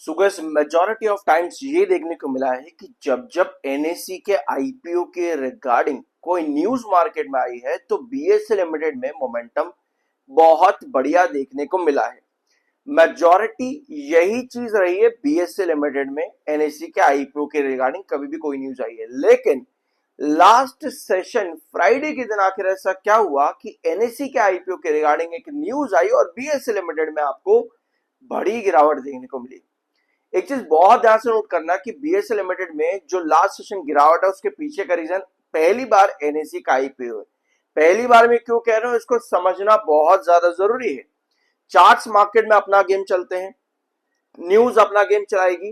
So guys majority of times ये देखने को मिला है कि जब जब एनएससी के आईपीओ के रिगार्डिंग कोई न्यूज मार्केट में आई है तो बीएसई लिमिटेड में मोमेंटम बहुत बढ़िया देखने को मिला है। मेजॉरिटी यही चीज रही है बीएसई लिमिटेड में एनएससी के आईपीओ के रिगार्डिंग कभी भी कोई न्यूज आई है, लेकिन लास्ट सेशन फ्राइडे के दिन आखिर ऐसा क्या हुआ कि एनएससी के आईपीओ के रिगार्डिंग एक न्यूज आई और बीएसई लिमिटेड में आपको बड़ी गिरावट देखने को मिली। एक चीज बहुत ध्यान से नोट करना कि बीएसई लिमिटेड में जो लास्ट सेशन गिरावट है उसके पीछे का रीजन पहली बार एनएससी का आईपीओ है। पहली बार में क्यों कह रहा हूं, इसको समझना बहुत ज्यादा जरूरी है। चार्ट्स मार्केट में अपना गेम चलते हैं, न्यूज अपना गेम चलाएगी,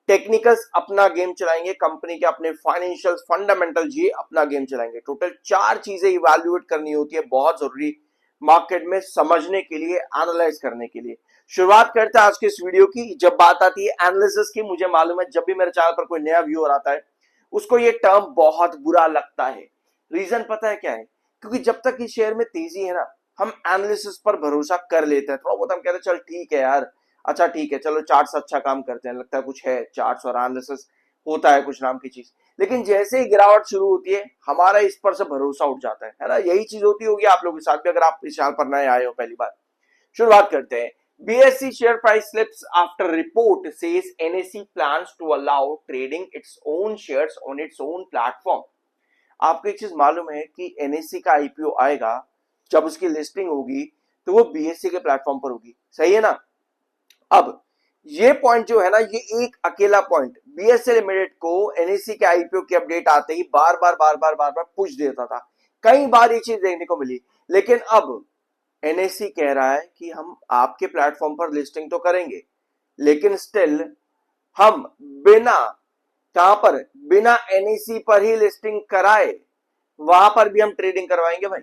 टेक्निकल्स अपना गेम चलाएंगे, कंपनी के अपने फाइनेंशियल फंडामेंटल ये अपना गेम चलाएंगे। टोटल 4 चीजें इवैल्यूएट करनी होती है, बहुत जरूरी मार्केट में समझने के लिए, एनालाइज करने के लिए। शुरुआत करते हैं आज के इस वीडियो की। जब बात आती है एनालिसिस की, मुझे मालूम है जब भी मेरे चैनल पर कोई नया व्यूअर आता है उसको ये टर्म बहुत बुरा लगता है। रीजन पता है क्या है? क्योंकि जब तक इस शेयर में तेजी है ना, हम एनालिसिस पर भरोसा कर लेते हैं। थोड़ा बहुत हम कहते हैं चल ठीक है यार, अच्छा ठीक है, चलो चार्ट्स अच्छा काम करते हैं, लगता है कुछ है, चार्ट्स और एनालिसिस होता है कुछ नाम की चीज। लेकिन जैसे ही गिरावट शुरू होती है हमारा इस पर से भरोसा उठ जाता है ना। यही चीज होती होगी आप लोगों के साथ भी, अगर आप इस चैनल पर नए आए हो पहली बार। शुरुआत करते हैं। BSE share price slips after report says NSE plans to allow trading its own shares on its own platform। आपको एक चीज मालूम है कि NSE का IPO आएगा, जब उसकी लिस्टिंग होगी तो वो BSE के प्लेटफॉर्म पर होगी, सही है ना। अब ये पॉइंट जो है ना, ये एक अकेला पॉइंट BSE लिमिटेड को NSE के IPO की अपडेट आते ही बार बार पुश देता था। कई बार ये चीज देखने को मिली, लेकिन अब एनएससी कह रहा है कि हम आपके प्लेटफॉर्म पर लिस्टिंग तो करेंगे, लेकिन स्टिल हम बिना कहां पर, बिना एनएससी पर ही लिस्टिंग कराए वहां पर भी हम ट्रेडिंग करवाएंगे भाई,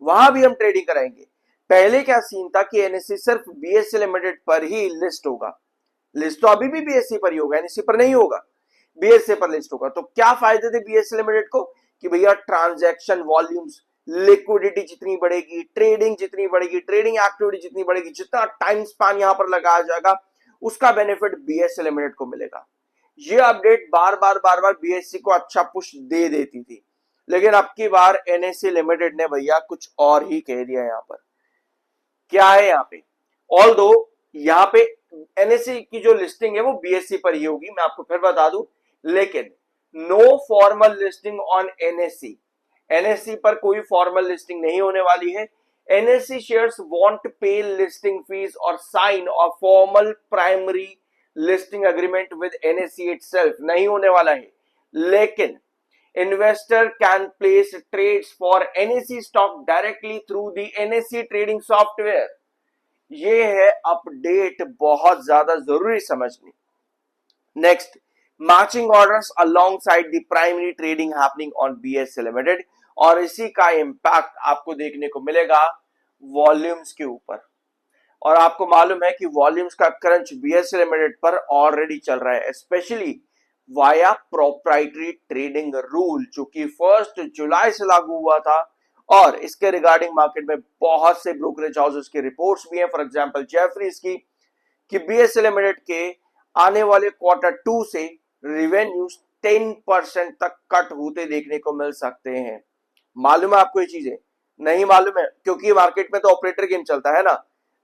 वहां भी हम ट्रेडिंग कराएंगे। पहले क्या सीन था कि एनएससी सिर्फ बीएसई लिमिटेड पर ही लिस्ट होगा, लिस्ट तो अभी भी बीएसई पर ही होगा, एनएससी पर नहीं होगा, बीएसई पर लिस्ट होगा। तो क्या फायदे थे बीएसई लिमिटेड को कि भैया ट्रांजैक्शन वॉल्यूम्स, लिक्विडिटी जितनी बढ़ेगी, ट्रेडिंग जितनी बढ़ेगी, ट्रेडिंग एक्टिविटी जितनी बढ़ेगी, जितना टाइम स्पैन यहां पर लगाया जाएगा उसका बेनिफिट बीएसई लिमिटेड को मिलेगा। ये अपडेट बार बार बीएसई को अच्छा पुश दे देती थी, लेकिन अब की बार एनएससी लिमिटेड ने भैया कुछ और ही कह दिया। यहां पर क्या है, यहां पे ऑल्दो यहां पे एनएससी की जो लिस्टिंग है वो बीएसई पर ही होगी, मैं आपको फिर बता दूं, लेकिन no formal listing on NSC. NSC पर कोई फॉर्मल लिस्टिंग नहीं होने वाली है। NSC shares won't pay listing fees और साइन और formal primary listing agreement with NSC itself, नहीं होने वाला है। लेकिन investor can place trades for NSC stock directly through the NSC trading software. ये है अपडेट, बहुत ज्यादा जरूरी समझनी। Next, matching orders alongside the primary trading happening on BSE Limited, और इसी का इंपैक्ट आपको देखने को मिलेगा वॉल्यूम्स के ऊपर। और आपको मालूम है कि वॉल्यूम्स का क्रंच BSE लिमिटेड पर ऑलरेडी चल रहा है, specially via proprietary trading rule जो कि 1 जुलाई से लागू हुआ था। और इसके रिगार्डिंग मार्केट में बहुत से ब्रोकरेज हाउसेस की रिपोर्ट्स भी हैं, फॉर एग्जांपल जेफरीज की, कि BSE लिमिटेड के आने वाले Q2 से रिवेन्यूज 10% तक कट होते देखने को मिल सकते हैं। मालूम है आपको ये चीजें? नहीं मालूम है, क्योंकि मार्केट में तो ऑपरेटर गेम चलता है ना।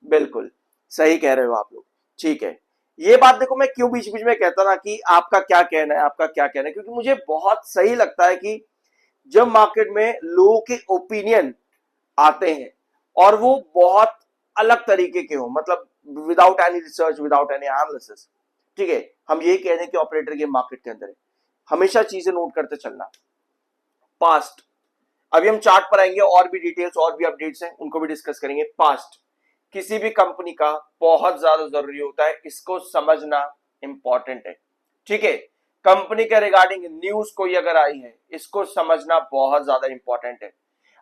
बिल्कुल सही कह रहे हो आप लोग, ठीक है। ये बात देखो, मैं क्यों बीच बीच में कहता ना कि आपका क्या कहना है, आपका क्या कहना है, क्योंकि मुझे बहुत सही लगता है कि जब मार्केट में लोगों के ओपिनियन आते हैं और वो बहुत अलग तरीके के हो, मतलब without any research, without any analysis, ठीक है। हम यही कह रहे हैं कि ऑपरेटर गेम मार्केट के अंदर है, हमेशा चीजें नोट करते चलना। पास्ट, अभी हम चार्ट पर आएंगे, और भी डिटेल्स और भी अपडेट्स हैं उनको भी डिस्कस करेंगे। पास्ट किसी भी कंपनी का बहुत ज्यादा जरूरी होता है, इसको समझना इंपॉर्टेंट है, ठीक है। कंपनी के रिगार्डिंग न्यूज कोई अगर आई है, इसको समझना बहुत ज्यादा इंपॉर्टेंट है।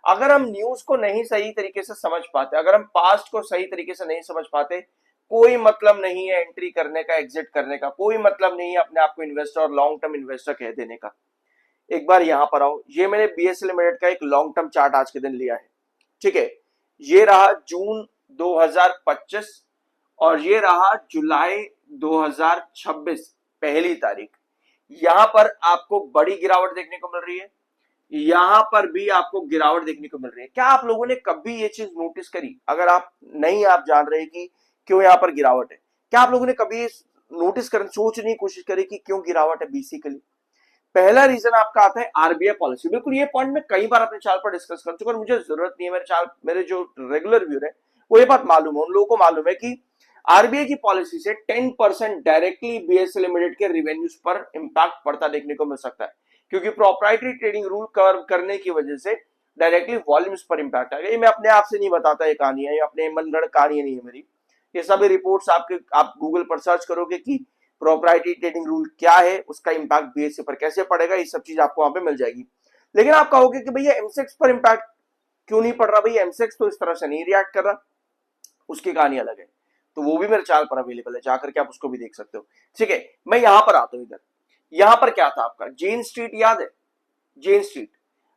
अगर हम न्यूज को नहीं सही तरीके से समझ पाते, अगर हम पास्ट को सही तरीके से नहीं समझ पाते, कोई मतलब नहीं है एंट्री करने का, एग्जिट करने का, कोई मतलब नहीं है अपने आप को इन्वेस्टर और लॉन्ग टर्म इन्वेस्टर कह देने का। एक बार यहां पर आओ, ये मैंने बीएसई लिमिटेड का एक लॉन्ग टर्म चार्ट आज के दिन लिया है, ठीक है। ये रहा जून 2025 और ये रहा जुलाई 2026 पहली तारीख, यहां पर आपको बड़ी गिरावट देखने को मिल रही है, यहां पर भी आपको गिरावट देखने को मिल रही है। क्या आप लोगों ने कभी ये चीज नोटिस करी? अगर आप नहीं आप जान रहे कि क्यों यहां पर गिरावट है, क्या आप लोगों ने कभी नोटिस कर सोचने की कोशिश करी कि क्यों गिरावट है? बेसिकली पहला रीजन आपका आता है आरबीआई पॉलिसी। बिल्कुल ये पॉइंट मैं कई बार अपने चैनल पर डिस्कस कर चुका हूं, मुझे जरूरत नहीं है, मेरे चैनल मेरे जो रेगुलर व्यूअर है वो ये बात मालूम है, उन लोगों को मालूम है कि आरबीआई की पॉलिसी से 10% डायरेक्टली बीएसए लिमिटेड के रिवेन्यूज पर इंपैक्ट पड़ता देखने को मिल सकता है, क्योंकि प्रोप्राइटरी ट्रेडिंग रूल कवर करने की वजह से डायरेक्टली वॉल्यूम्स पर इंपैक्ट आएगा। ये मैं अपने आप से नहीं बताता, ये कहानी है, ये अपने मनगढ़ कहानी नहीं है मेरी, ये सभी रिपोर्ट्स आप गूगल पर सर्च करोगे कि प्रोप्राइटरी ट्रेडिंग रूल क्या है, उसका इंपैक्ट बीएसए पर कैसे पड़ेगा, ये सब चीज आपको वहां पे मिल जाएगी। लेकिन आप कहोगे कि भैया एमसेक्स पर इंपैक्ट क्यों नहीं पड़ रहा? भैया एमसेक्स तो इस तरह से नहीं रिएक्ट कर रहा, उसकी कहानी अलग है, तो वो भी मेरे चैनल पर अवेलेबल है, जाकर के आप उसको भी देख सकते हो। ठीक है, मैं यहां पर आता हूं। इधर यहां पर क्या था आपका जेन स्ट्रीट, याद है जेन स्ट्रीट?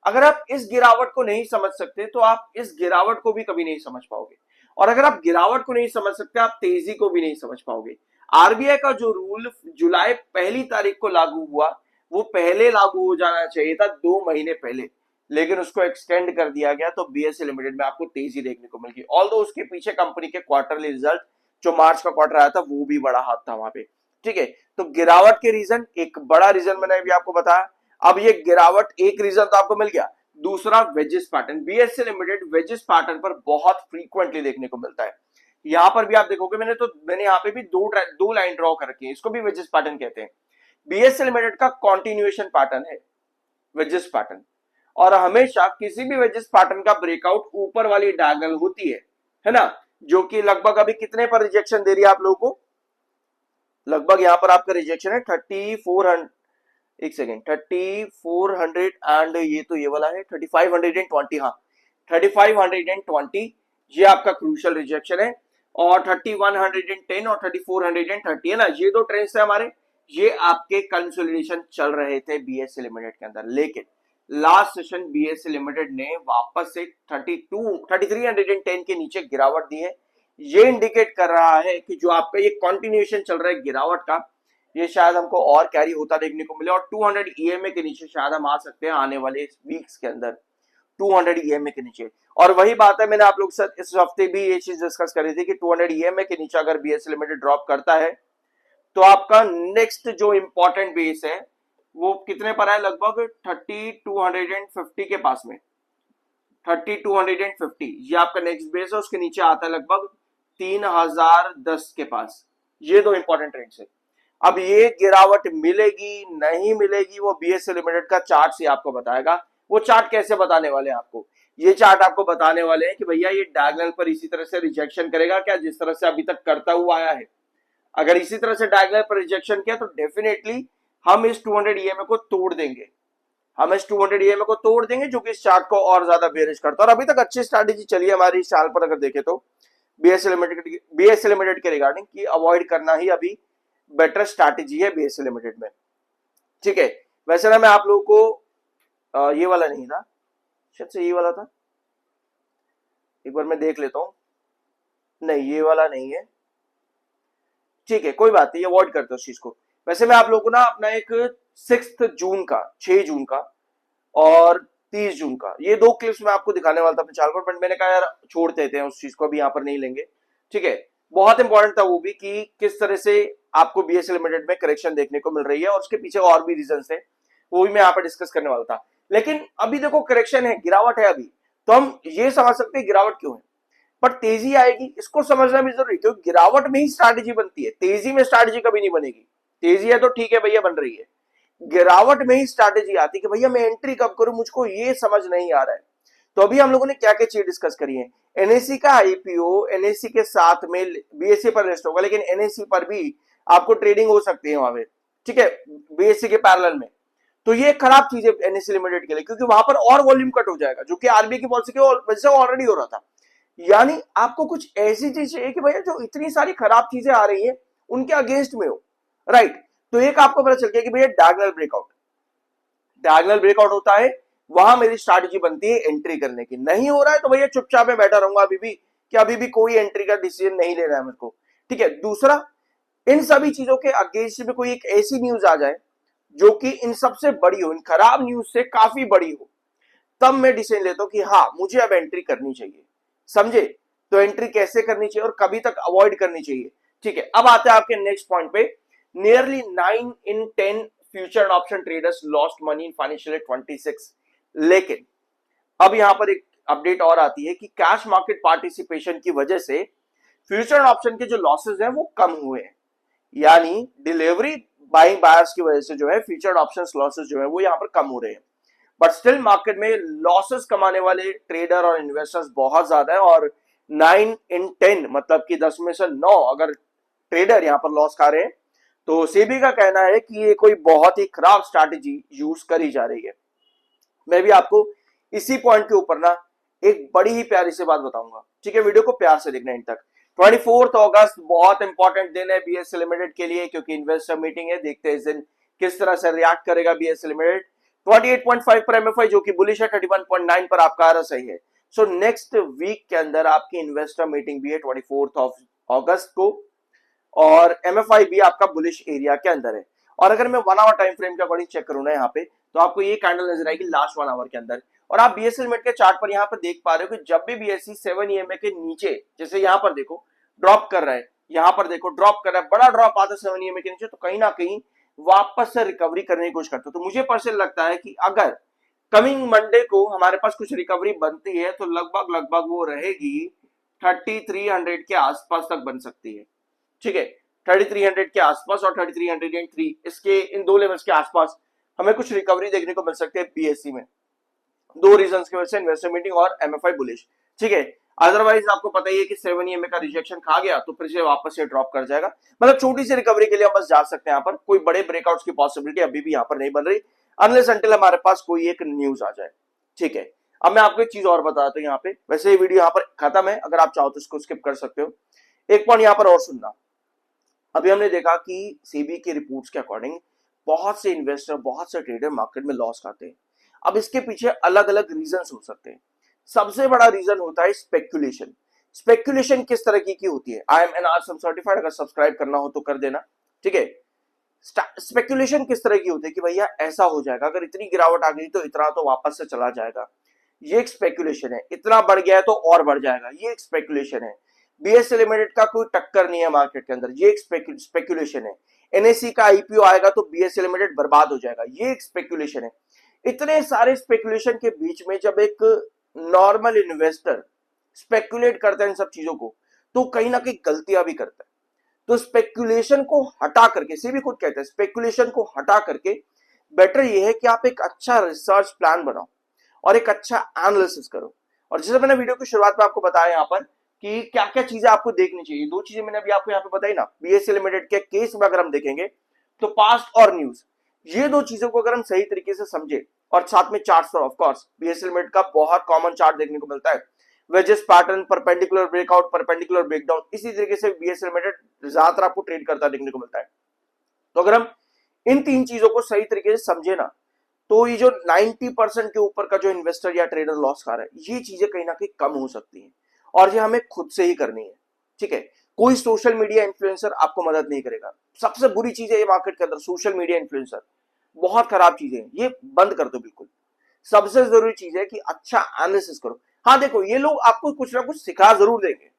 अगर आप इस गिरावट को नहीं समझ सकते तो आप इस गिरावट को भी कभी नहीं समझ पाओगे, और अगर आप गिरावट को नहीं समझ सकते आप तेजी को भी नहीं समझ पाओगे। आरबीआई का जो रूल जुलाई पहली तारीख को लागू हुआ, वो पहले लागू हो जाना चाहिए था 2 महीने पहले, लेकिन उसको एक्सटेंड कर दिया गया, तो बीएसए लिमिटेड में आपको तेजी देखने को मिल गई। ऑल्दो उसके पीछे कंपनी के क्वार्टरली रिजल्ट जो मार्च का क्वार्टर आया था वो भी बड़ा हाथ था वहां पे। ठीक है, तो गिरावट के रीजन, एक बड़ा रीजन मैंने भी आपको बताया। अब ये गिरावट, एक रीजन तो आपको मिल गया, दूसरा wages pattern. BSA limited wages pattern पर बहुत फ्रीक्वेंटली देखने को मिलता है। यहां पर भी आप देखोगे, मैंने यहाँ पे भी दो लाइन ड्रॉ कर रखी है, इसको भी वेजेस पैटर्न कहते हैं। बीएसए लिमिटेड का कॉन्टिन्यूएशन पैटर्न है वेजेस पैटर्न, और हमेशा किसी भी वेजेस पैटर्न का ब्रेकआउट ऊपर वाली डायगोनल होती है ना, जो कि लगभग अभी कितने पर रिजेक्शन दे रही है आप लोगों को? लगभग यहां पर आपका रिजेक्शन है 3400, एक सेकेंड, 3400 एंड ये तो ये वाला है 3520, हाँ 3520 ये आपका क्रूशियल रिजेक्शन है, और 3110 और 3430 है ना, ये दो ट्रेंड्स थे हमारे, ये आपके कंसोलिडेशन चल रहे थे बीएसए लिमिटेड के अंदर। लेकिन लास्ट सेशन बीएसए लिमिटेड ने वापस से 3310 के नीचे गिरावट दी है। ये इंडिकेट कर रहा है कि जो आपका ये कंटिन्यूएशन चल रहा है गिरावट का, ये शायद हमको और कैरी होता देखने को मिले, और 200 ईएमए के नीचे शायद हम आ सकते हैं आने वाले वीक्स के अंदर, 200 ईएमए के नीचे। और वही बात है, मैंने आप लोग से इस हफ्ते भी ये चीज डिस्कस करी थी कि 200 ईएमए के नीचे अगर बीएसए लिमिटेड ड्रॉप करता है तो आपका नेक्स्ट जो इंपॉर्टेंट बेस है वो कितने पर है? लगभग 3250 के पास में, 3250 ये आपका नेक्स्ट बेस है, उसके नीचे आता है लगभग 3010 के पास। ये दो इंपॉर्टेंट ट्रेंड्स है। अब ये गिरावट मिलेगी नहीं मिलेगी वो बीएसए लिमिटेड का चार्ट से आपको बताएगा। वो चार्ट कैसे बताने वाले हैं आपको? ये चार्ट आपको बताने वाले हैं कि भैया ये डायगोनल पर इसी तरह से रिजेक्शन करेगा क्या, जिस तरह से अभी तक करता हुआ आया है। अगर इसी तरह से डायगोनल पर रिजेक्शन किया तो डेफिनेटली हम इस 200 ईएमए को तोड़ देंगे, हम इस 200 ईएमए को तोड़ देंगे, जो कि इस चार्ट को और ज्यादा बेरिश करता है। और अभी तक अच्छी स्ट्रैटेजी चली है हमारी इस चार्ट पर अगर देखें तो, बीएसए लिमिटेड के रिगार्डिंग की अवॉइड करना ही अभी बेटर स्ट्रैटेजी है बीएसए लिमिटेड में। ठीक है, वैसे ना मैं आप लोगों को ये वाला नहीं था, शायद से ये वाला था, एक बार मैं देख लेता हूं, नहीं ये वाला नहीं है। ठीक है, कोई बात नहीं, अवॉइड करते उस चीज को। वैसे मैं आप लोगों को ना अपना एक 6 जून का, 6 जून का और 30 जून का ये दो क्लिप्स मैं आपको दिखाने वाला था अपने चैनल पर, बट मैंने कहा यार छोड़ देते हैं उस चीज को, अभी यहाँ पर नहीं लेंगे। ठीक है, बहुत इंपॉर्टेंट था वो भी कि किस तरह से आपको बीएसए लिमिटेड में करेक्शन देखने को मिल रही है, और उसके पीछे और भी रीजन है, वो भी मैं यहाँ पर डिस्कस करने वाला था। लेकिन अभी देखो करेक्शन है, गिरावट है अभी, तो हम ये समझ सकते हैं गिरावट क्यों है, पर तेजी आएगी इसको समझना भी जरूरी, क्योंकि गिरावट में ही स्ट्रैटेजी बनती है, तेजी में स्ट्रैटेजी कभी नहीं बनेगी। तेजी है तो ठीक है भैया बन रही है, गिरावट में ही स्ट्रैटेजी आती है कि भैया मैं एंट्री कब करूं, मुझको ये समझ नहीं आ रहा है। तो अभी हम लोगों ने क्या क्या चीज डिस्कस करी है। एनएससी का आईपीओ एनएससी के साथ में बीएससी पर लिस्ट होगा, लेकिन एनएससी पर भी आपको ट्रेडिंग हो सकती है वहां पे, ठीक है, बीएससी के पैरेलल में। तो ये खराब चीज है एनएससी लिमिटेड के लिए, क्योंकि वहां पर और वॉल्यूम कट हो जाएगा, जो कि आरबीआई की पॉलिसी की वजह से ऑलरेडी हो रहा था। यानी आपको कुछ ऐसी चीज चाहिए कि भैया जो इतनी सारी खराब चीजें आ रही है उनके अगेंस्ट में हो, राइट। तो एक आपको पता चल गया कि भैया डायगोनल ब्रेकआउट होता है, वहां मेरी स्ट्रैटेजी बनती है एंट्री करने की। नहीं हो रहा है तो भैया चुपचाप में बैठा रहूंगा अभी भी, कि अभी भी कोई एंट्री का डिसीजन नहीं लेना है मेरे को। ठीक है, दूसरा इन सभी चीजों के अगेंस्ट में कोई एक ऐसी न्यूज आ जाए जो कि इन सबसे बड़ी हो, इन खराब न्यूज से काफी बड़ी हो, तब मैं डिसीजन लेता हूं कि हाँ मुझे अब एंट्री करनी चाहिए। समझे? तो एंट्री कैसे करनी चाहिए और कभी तक अवॉइड करनी चाहिए। ठीक है, अब आते हैं आपके नेक्स्ट पॉइंट पे। Nearly 9 in 10 future and option traders lost money in financial year 26। लेकिन अब यहां पर एक अपडेट और आती है कि कैश मार्केट पार्टिसिपेशन की वजह से फ्यूचर एंड ऑप्शन के जो लॉसेस हैं वो कम हुए हैं। यानी डिलीवरी बाइंग बायर्स की वजह से जो है फ्यूचर ऑप्शंस लॉसेस जो है वो यहां पर कम हो रहे हैं। बट स्टिल मार्केट में लॉसेस कमाने वाले ट्रेडर और इन्वेस्टर्स बहुत ज्यादा है, और 9 in 10 मतलब कि 10 में से 9 अगर ट्रेडर यहां पर लॉस खा रहे हैं, तो सेबी का कहना है कि ये कोई बहुत ही खराब स्ट्रैटेजी यूज करी जा रही है। मैं भी आपको इसी पॉइंट के ऊपर ना एक बड़ी ही प्यारी सी बात बताऊंगा। ठीक है, वीडियो को प्यार से देखना इन तक। 24 अगस्त बहुत इंपॉर्टेंट दिन है बीएसए लिमिटेड के लिए, क्योंकि इन्वेस्टर मीटिंग है। देखते हैं इस दिन किस तरह से रिएक्ट करेगा बीएसए लिमिटेड। 28.5 पर एमएफआई जो कि बुलिश है, 31.9 पर आपका आरएसआई है। सो नेक्स्ट वीक के अंदर आपकी इन्वेस्टर मीटिंग भी है 24 अगस्त को, और एमएफआई भी आपका बुलिश एरिया के अंदर है। और अगर मैं 1 आवर टाइम फ्रेम का अकॉर्डिंग चेक करूँ ना यहाँ पे, तो आपको ये कैंडल नजर आएगी लास्ट 1 आवर के अंदर। और आप बीएसए लिमिटेड के चार्ट पर यहाँ पर देख पा रहे हो कि जब भी बीएससी 7 ईएमए के नीचे, जैसे यहाँ पर देखो ड्रॉप कर रहा है, यहाँ पर देखो ड्रॉप कर रहा है, बड़ा ड्रॉप आता है 7 ईएमए के नीचे, तो कहीं ना कहीं वापस से रिकवरी करने की कोशिश करते हो। तो मुझे पर्सनल लगता है कि अगर कमिंग मंडे को हमारे पास कुछ रिकवरी बनती है तो लगभग लगभग वो रहेगी 3300 के आसपास तक बन सकती है। ठीक है, 3300 के आसपास और 3303, इसके इन दो लेवल्स के आसपास हमें कुछ रिकवरी देखने को मिल सकती है बीएससी में। दो रीजंस की वजह से, इन्वेस्टर मीटिंग और एमएफआई बुलिश। ठीक है, अदरवाइज आपको पता ही है कि 7 ईएमए का रिजेक्शन खा गया तो फिर से वापस से ड्रॉप कर जाएगा। मतलब छोटी सी रिकवरी के लिए हम बस जा सकते हैं, यहाँ पर कोई बड़े ब्रेकआउट्स की पॉसिबिलिटी अभी भी यहाँ पर नहीं बन रही, अनलेस अनटिल हमारे पास कोई एक न्यूज आ जाए। ठीक है, अब मैं आपको एक चीज और बताता हूँ यहाँ पे। वैसे ये वीडियो यहाँ पर खत्म है, अगर आप चाहो तो इसको स्किप कर सकते हो। एक पॉइंट यहाँ पर और सुनना। अभी हमने देखा कि सीबी की रिपोर्ट्स के अकॉर्डिंग बहुत से इन्वेस्टर, बहुत से ट्रेडर मार्केट में लॉस खाते हैं। अब इसके पीछे अलग अलग रीजंस हो सकते हैं। सबसे बड़ा रीजन होता है स्पेक्यूलेशन। स्पेक्यूलेशन किस तरह की होती है? I M N R certified, अगर सब्सक्राइब करना हो तो कर देना। ठीक है, स्पेक्यूलेशन किस तरह की होती है कि भैया ऐसा हो जाएगा, अगर इतनी गिरावट आ गई तो इतना तो वापस से चला जाएगा, ये एक स्पेक्यूलेशन है। इतना बढ़ गया है तो और बढ़ जाएगा, ये एक स्पेक्यूलेशन है। बीएसए लिमिटेड का कोई टक्कर नहीं है मार्केट के अंदर, ये एक स्पेक्यूलेशन है। एनएससी का आईपीओ आएगा तो बीएसए लिमिटेड बर्बाद हो जाएगा, ये एक स्पेक्यूलेशन है। इतने सारे स्पेक्यूलेशन के बीच में जब एक नॉर्मल इन्वेस्टर स्पेक्यूलेट करता है इन सब चीजों को, तो कहीं ना कहीं गलतियां भी करता है। तो स्पेक्यूलेशन को हटा करके, सीबी खुद कहता है स्पेक्यूलेशन को हटा करके बेटर ये है कि आप एक अच्छा रिसर्च प्लान बनाओ और एक अच्छा एनालिसिस करो। और जैसे मैंने वीडियो की शुरुआत में आपको बताया यहाँ पर कि क्या क्या चीजें आपको देखनी चाहिए, दो चीजें मैंने अभी आपको यहाँ पे बताई ना। बीएसए लिमिटेड के केस में अगर हम देखेंगे तो पास्ट और न्यूज, ये दो चीजों को अगर हम सही तरीके से समझे, और साथ में चार्ट्स पर ऑफ कोर्स बीएसए लिमिटेड का बहुत कॉमन चार्ट देखने को मिलता है, wages pattern, perpendicular breakout, perpendicular breakdown, इसी तरीके से बीएसए लिमिटेड ज्यादातर आपको ट्रेड करता देखने को मिलता है। तो अगर हम इन तीन चीजों को सही तरीके से समझे ना, तो ये जो 90% के ऊपर का जो इन्वेस्टर या ट्रेडर लॉस खा रहा है, ये चीजें कहीं ना कहीं कम हो सकती हैं, और ये हमें खुद से ही करनी है। ठीक है, कोई सोशल मीडिया इन्फ्लुएंसर आपको मदद नहीं करेगा। सबसे बुरी चीज है ये मार्केट के अंदर, सोशल मीडिया इन्फ्लुएंसर बहुत खराब चीज है, ये बंद कर दो बिल्कुल। सबसे जरूरी चीज है कि अच्छा एनालिसिस करो। हाँ देखो, ये लोग आपको कुछ ना कुछ सिखा जरूर देंगे,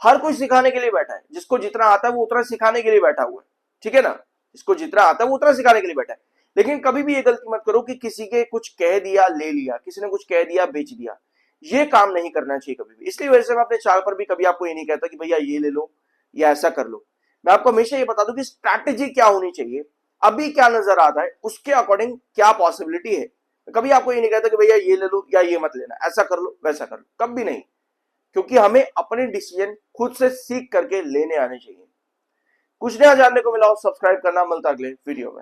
हर कोई सिखाने के लिए बैठा है, जिसको जितना आता है वो उतना सिखाने के लिए बैठा हुआ है। ठीक है ना, जिसको जितना आता है वो उतना सिखाने के लिए बैठा है। लेकिन कभी भी ये गलती मत करो कि किसी के कुछ कह दिया ले लिया, किसी ने कुछ कह दिया बेच दिया, ये काम नहीं करना चाहिए कभी भी। इसलिए वजह से मैं अपने चैनल पर भी कभी आपको ये नहीं कहता कि भैया ये ले लो या ऐसा कर लो। मैं आपको हमेशा ये बता दूं कि स्ट्रैटेजी क्या होनी चाहिए, अभी क्या नजर आता है उसके अकॉर्डिंग क्या पॉसिबिलिटी है। कभी आपको ये नहीं कहता कि भैया ये ले लो या ये मत लेना, ऐसा कर लो वैसा कर लो, कभी नहीं। क्योंकि हमें अपने डिसीजन खुद से सीख करके लेने आने चाहिए। कुछ नया जानने को मिला हो, सब्सक्राइब करना, मिलता अगले वीडियो में।